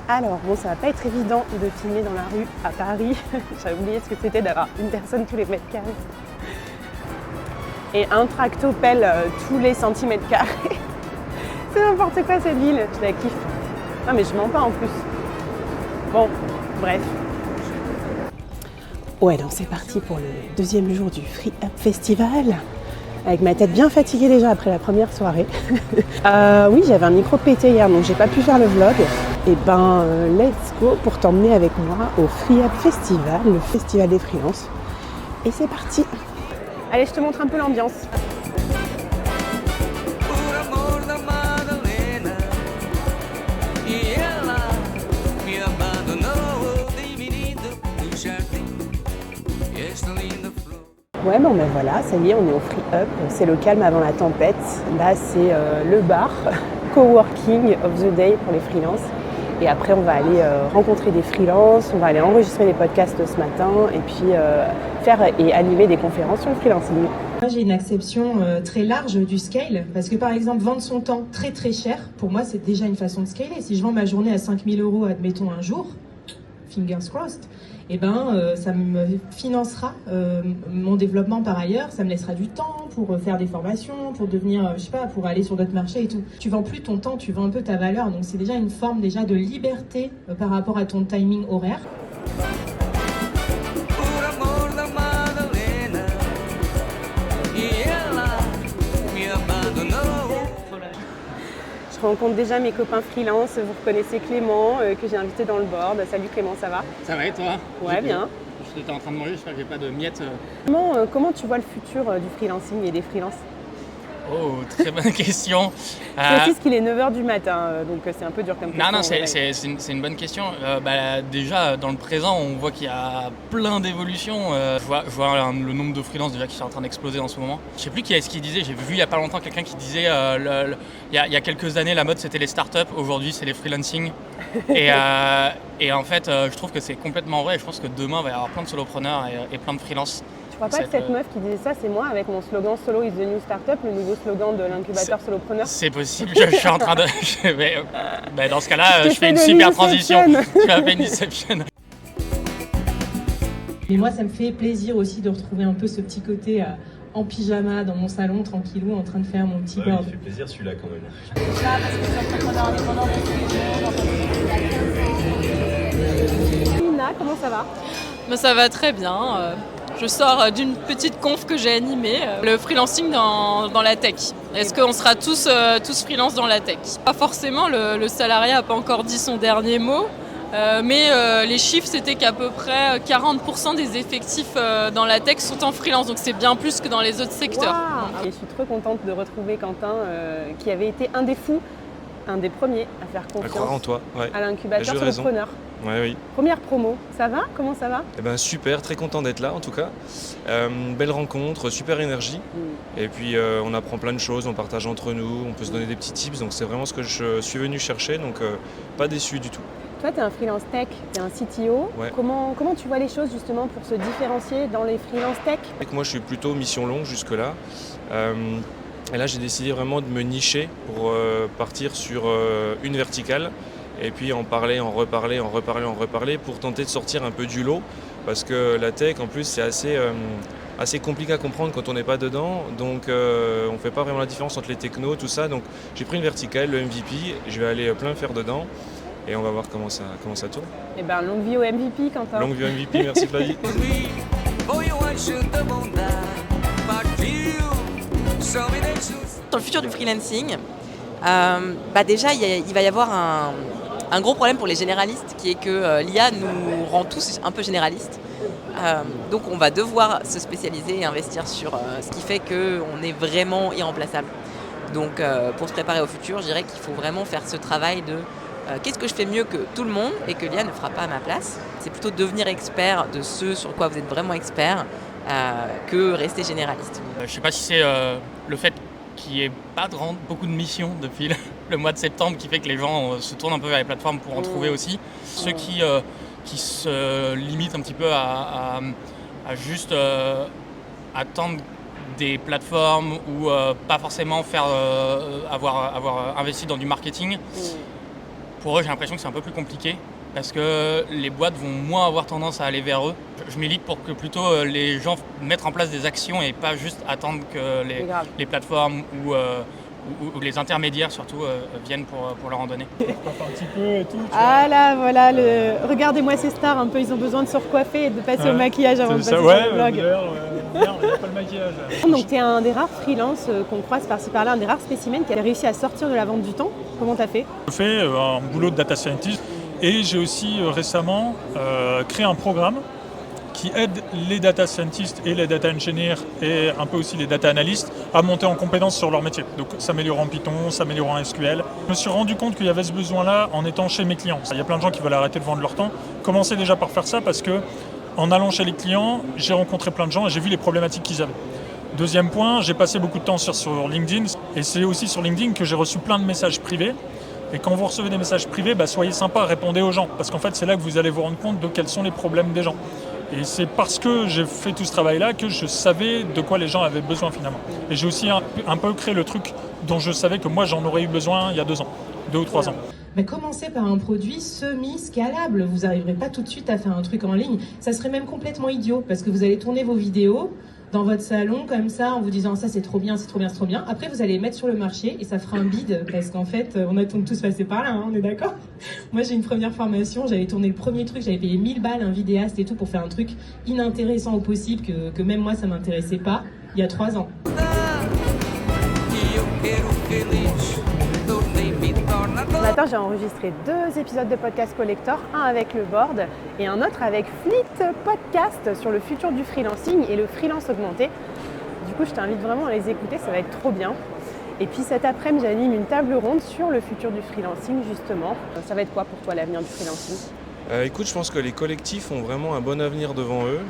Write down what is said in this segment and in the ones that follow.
Alors, bon, ça va pas être évident de filmer dans la rue à Paris. J'avais oublié ce que c'était d'avoir une personne tous les mètres carrés. Et un tractopelle tous les centimètres carrés. C'est n'importe quoi cette ville, je la kiffe. Non mais je mens pas en plus. Bon, bref. Ouais, donc c'est parti pour le deuxième jour du Free Up Festival. Avec ma tête bien fatiguée déjà après la première soirée. Oui, j'avais un micro pété hier, donc j'ai pas pu faire le vlog. Et let's go pour t'emmener avec moi au Free Up Festival, le festival des freelances. Et c'est parti. Allez, je te montre un peu l'ambiance. Ouais, bon ben voilà, ça y est, on est au Free Up. C'est le calme avant la tempête. Là, c'est le bar, coworking of the day pour les freelances. Et après, on va aller rencontrer des freelances, on va aller enregistrer des podcasts ce matin et puis faire et animer des conférences sur le freelancing. Moi, j'ai une acception très large du scale parce que par exemple, vendre son temps très très cher, pour moi, c'est déjà une façon de scaler. Si je vends ma journée à 5 000 €, admettons un jour, fingers crossed, ça me financera mon développement par ailleurs, ça me laissera du temps pour faire des formations, pour devenir, pour aller sur d'autres marchés et tout. Tu vends plus ton temps, tu vends un peu ta valeur, donc c'est déjà une forme déjà de liberté par rapport à ton timing horaire. Je rencontre déjà mes copains freelance, vous reconnaissez Clément que j'ai invité dans le board. Salut Clément, ça va? Ça va et toi? Ouais, bien. J'étais en train de manger, j'espère que j'ai pas de miettes. Comment tu vois le futur du freelancing et des freelances? Oh, très bonne question. Je précise qu'il est 9h du matin, donc c'est un peu dur comme question. Non, c'est une bonne question. Déjà, dans le présent, on voit qu'il y a plein d'évolutions. Je vois le nombre de freelances déjà qui sont en train d'exploser en ce moment. Je sais plus qui est-ce qui disait, j'ai vu il y a pas longtemps quelqu'un qui disait il y a quelques années, la mode c'était les startups, aujourd'hui c'est les freelancing. Et en fait, je trouve que c'est complètement vrai. Je pense que demain, il va y avoir plein de solopreneurs et plein de freelances. Je crois pas que cette meuf qui disait ça, c'est moi avec mon slogan Solo is the new startup, le nouveau slogan de l'incubateur solopreneur. C'est possible, je suis en train de... dans ce cas-là, je fais une super transition. Je fais une Inception. Et moi, ça me fait plaisir aussi de retrouver un peu ce petit côté en pyjama dans mon salon, tranquillou, en train de faire mon petit board. Il fait plaisir celui-là quand même. Nina, comment ça va? Ça va très bien. Je sors d'une petite conf que j'ai animée, le freelancing dans la tech. Est-ce qu'on sera tous freelance dans la tech? Pas forcément, le salariat n'a pas encore dit son dernier mot, mais les chiffres c'était qu'à peu près 40% des effectifs dans la tech sont en freelance, donc c'est bien plus que dans les autres secteurs. Wow. Et je suis trop contente de retrouver Quentin qui avait été un des fous, un des premiers à faire confiance à croire en toi, ouais. À l'incubateur solopreneur. Ouais, oui. Première promo, ça va? Comment ça va? Super, très content d'être là en tout cas. Belle rencontre, super énergie. Et puis on apprend plein de choses, on partage entre nous, on peut se donner des petits tips. Donc c'est vraiment ce que je suis venu chercher, donc pas déçu du tout. Toi, tu es un freelance tech, tu es un CTO. Ouais. Comment tu vois les choses justement pour se différencier dans les freelance tech? Moi je suis plutôt mission longue jusque-là. Et là j'ai décidé vraiment de me nicher pour partir sur une verticale. Et puis en parler, en reparler pour tenter de sortir un peu du lot. Parce que la tech, en plus, c'est assez compliqué à comprendre quand on n'est pas dedans. Donc on ne fait pas vraiment la différence entre les technos, tout ça. Donc j'ai pris une verticale, le MVP, je vais aller plein faire dedans. Et on va voir comment ça tourne. Eh ben, longue vie au MVP, Quentin. Longue vie au MVP, merci Flavie. Dans le futur du freelancing, déjà il va y avoir un gros problème pour les généralistes qui est que l'IA nous rend tous un peu généralistes. Donc on va devoir se spécialiser et investir sur ce qui fait qu'on est vraiment irremplaçable. Donc pour se préparer au futur, je dirais qu'il faut vraiment faire ce travail de qu'est-ce que je fais mieux que tout le monde et que l'IA ne fera pas à ma place. C'est plutôt devenir expert de ce sur quoi vous êtes vraiment expert que rester généraliste. Je ne sais pas si c'est le fait qu'il n'y ait pas beaucoup de missions depuis le mois de septembre qui fait que les gens se tournent un peu vers les plateformes pour en trouver aussi. Ceux qui se limitent un petit peu à juste attendre des plateformes ou pas forcément avoir investi dans du marketing. Pour eux, j'ai l'impression que c'est un peu plus compliqué parce que les boîtes vont moins avoir tendance à aller vers eux. Je milite pour que plutôt les gens mettent en place des actions et pas juste attendre que les plateformes ou les intermédiaires surtout viennent pour leur en donner. Un petit peu et tout. Ah là, voilà, regardez-moi ces stars, un peu, ils ont besoin de se recoiffer et de passer au maquillage avant de passer sur le blog. D'ailleurs, merde, il n'y a pas le maquillage. Donc tu es un des rares freelances qu'on croise par-ci par-là, un des rares spécimens qui a réussi à sortir de la vente du temps. Comment t'as fait? Je fais un boulot de data scientist et j'ai aussi récemment créé un programme qui aide les data scientists et les data engineers et un peu aussi les data analysts à monter en compétences sur leur métier. Donc s'améliorer en Python, s'améliorer en SQL. Je me suis rendu compte qu'il y avait ce besoin-là en étant chez mes clients. Il y a plein de gens qui veulent arrêter de vendre leur temps. Commencez déjà par faire ça parce que en allant chez les clients, j'ai rencontré plein de gens et j'ai vu les problématiques qu'ils avaient. Deuxième point, j'ai passé beaucoup de temps sur LinkedIn et c'est aussi sur LinkedIn que j'ai reçu plein de messages privés. Et quand vous recevez des messages privés, soyez sympa, répondez aux gens parce qu'en fait c'est là que vous allez vous rendre compte de quels sont les problèmes des gens. Et c'est parce que j'ai fait tout ce travail-là que je savais de quoi les gens avaient besoin finalement. Et j'ai aussi un peu créé le truc dont je savais que moi j'en aurais eu besoin il y a 2 ans, 2 ou 3 ans. Mais commencez par un produit semi-scalable. Vous n'arriverez pas tout de suite à faire un truc en ligne. Ça serait même complètement idiot parce que vous allez tourner vos vidéos dans votre salon comme ça en vous disant ça c'est trop bien, c'est trop bien, c'est trop bien. Après vous allez les mettre sur le marché et ça fera un bide parce qu'en fait on a tous passé par là, on est d'accord? Moi j'ai une première formation, j'avais tourné le premier truc, j'avais payé 1000 balles un vidéaste et tout pour faire un truc inintéressant au possible que même moi ça m'intéressait pas il y a 3 ans. Ce matin, j'ai enregistré 2 épisodes de Podcast Collector, un avec le board et un autre avec Fleet Podcast sur le futur du freelancing et le freelance augmenté. Du coup, je t'invite vraiment à les écouter, ça va être trop bien. Et puis cet après-midi, j'anime une table ronde sur le futur du freelancing, justement. Ça va être quoi pour toi l'avenir du freelancing? Écoute, je pense que les collectifs ont vraiment un bon avenir devant eux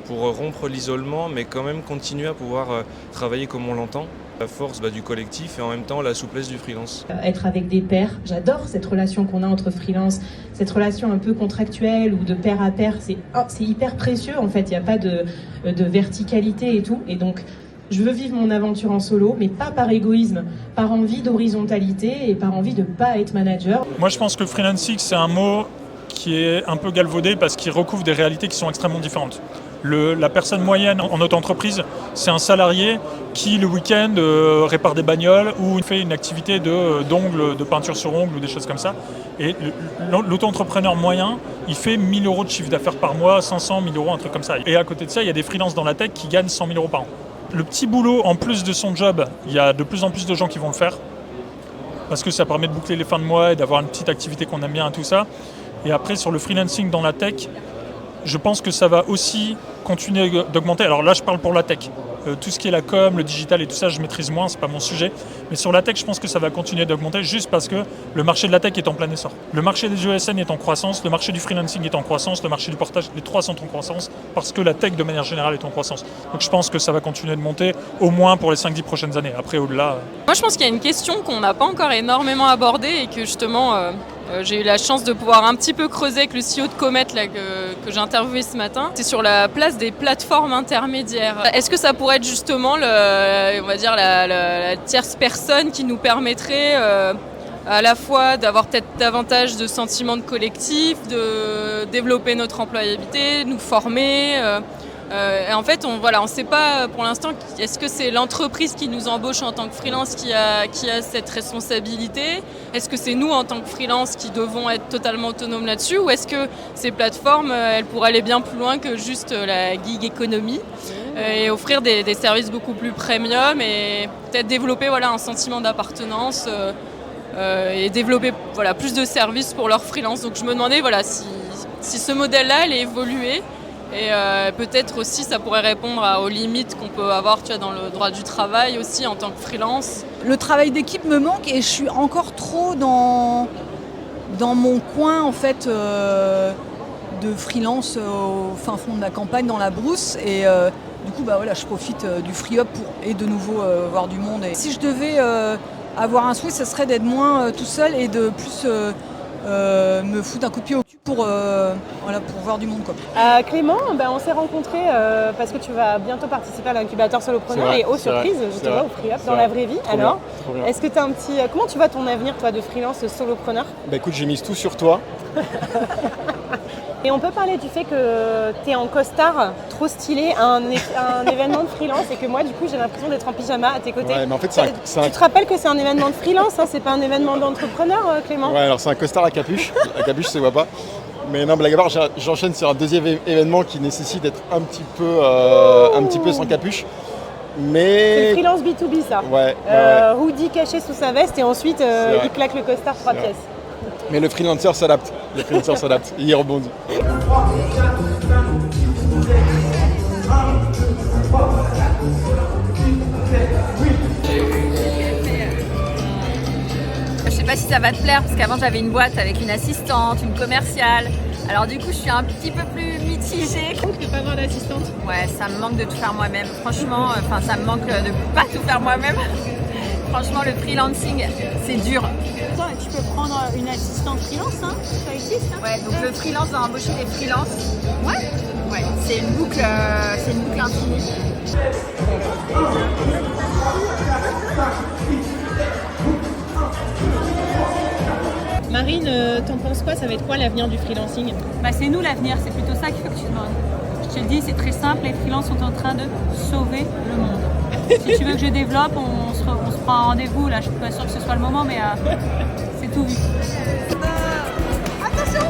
pour rompre l'isolement, mais quand même continuer à pouvoir travailler comme on l'entend. La force du collectif et en même temps la souplesse du freelance. Être avec des pairs, j'adore cette relation qu'on a entre freelance, cette relation un peu contractuelle ou de pair à pair, c'est hyper précieux en fait, il n'y a pas de verticalité et tout. Et donc je veux vivre mon aventure en solo, mais pas par égoïsme, par envie d'horizontalité et par envie de ne pas être manager. Moi je pense que freelancing c'est un mot qui est un peu galvaudé parce qu'il recouvre des réalités qui sont extrêmement différentes. La personne moyenne en auto-entreprise, c'est un salarié qui le week-end répare des bagnoles ou fait une activité d'ongles, de peinture sur ongles ou des choses comme ça. Et l'auto-entrepreneur moyen, il fait 1000 € de chiffre d'affaires par mois, 500, 1000 €, un truc comme ça. Et à côté de ça, il y a des freelances dans la tech qui gagnent 100 000 € par an. Le petit boulot, en plus de son job, il y a de plus en plus de gens qui vont le faire parce que ça permet de boucler les fins de mois et d'avoir une petite activité qu'on aime bien et tout ça. Et après, sur le freelancing dans la tech, je pense que ça va aussi continuer d'augmenter. Alors là, je parle pour la tech. Tout ce qui est la com, le digital et tout ça, je maîtrise moins, c'est pas mon sujet. Mais sur la tech, je pense que ça va continuer d'augmenter juste parce que le marché de la tech est en plein essor. Le marché des ESN est en croissance, le marché du freelancing est en croissance, le marché du portage, les 3 sont en croissance parce que la tech, de manière générale, est en croissance. Donc je pense que ça va continuer de monter au moins pour les 5-10 prochaines années. Après, au-delà... Moi, je pense qu'il y a une question qu'on n'a pas encore énormément abordée et que justement... j'ai eu la chance de pouvoir un petit peu creuser avec le CEO de Comet là, que j'ai interviewé ce matin. C'est sur la place des plateformes intermédiaires. Est-ce que ça pourrait être justement on va dire la tierce personne qui nous permettrait à la fois d'avoir peut-être davantage de sentiments de collectif, de développer notre employabilité, de nous former et en fait, on ne sait pas pour l'instant, est-ce que c'est l'entreprise qui nous embauche en tant que freelance qui a cette responsabilité? Est-ce que c'est nous en tant que freelance qui devons être totalement autonomes là-dessus? Ou est-ce que ces plateformes, elles pourraient aller bien plus loin que juste la gig economy et offrir des services beaucoup plus premium et peut-être développer un sentiment d'appartenance et développer plus de services pour leurs freelance. Donc je me demandais si ce modèle-là allait évoluer. Et peut-être aussi ça pourrait répondre aux limites qu'on peut avoir dans le droit du travail aussi en tant que freelance. Le travail d'équipe me manque et je suis encore trop dans mon coin en fait de freelance au fin fond de la campagne dans la brousse et du coup je profite du free up pour de nouveau voir du monde. Et si je devais avoir un souhait, ce serait d'être moins tout seul et de plus me foutre un coup de pied au cul pour voir du monde, quoi. Clément, on s'est rencontrés parce que tu vas bientôt participer à l'incubateur Solopreneur et surprise, je te vois au Free Up dans la vraie vie. Alors, est-ce que tu as un petit... Comment tu vois ton avenir, toi, de freelance solopreneur? Écoute, j'ai mis tout sur toi. Et on peut parler du fait que tu es en costard, trop stylé, à un événement de freelance et que moi, du coup, j'ai l'impression d'être en pyjama à tes côtés. Ouais, mais en fait, Tu te rappelles que c'est un événement de freelance, hein, c'est pas un événement d'entrepreneur, Clément? Ouais, alors c'est un costard à capuche. La capuche, ça se voit pas. Mais non, blague à part, j'enchaîne sur un deuxième événement qui nécessite d'être un petit peu sans capuche. Mais... C'est le freelance B2B, ça. Ouais. Hoodie caché sous sa veste et ensuite, il claque le costard 3 pièces. Mais le freelancer s'adapte. Et il rebondit. Je sais pas si ça va te plaire parce qu'avant j'avais une boîte avec une assistante, une commerciale. Alors du coup je suis un petit peu plus mitigée. De pas avoir d'assistante. Ouais, ça me manque de tout faire moi-même. Franchement, ça me manque de pas tout faire moi-même. Franchement, le freelancing, c'est dur. Toi, tu peux prendre une assistante freelance, hein? Ça existe, hein? Ouais, donc le freelance va embaucher des freelances. Ouais, c'est une boucle infinie. Marine, t'en penses quoi? Ça va être quoi l'avenir du freelancing? C'est nous l'avenir, c'est plutôt ça qu'il faut que tu demandes. Je te dis, c'est très simple, les freelances sont en train de sauver le monde. Si tu veux que je développe, on se prend un rendez-vous. Là, je suis pas sûre que ce soit le moment, mais c'est tout vu. Attention!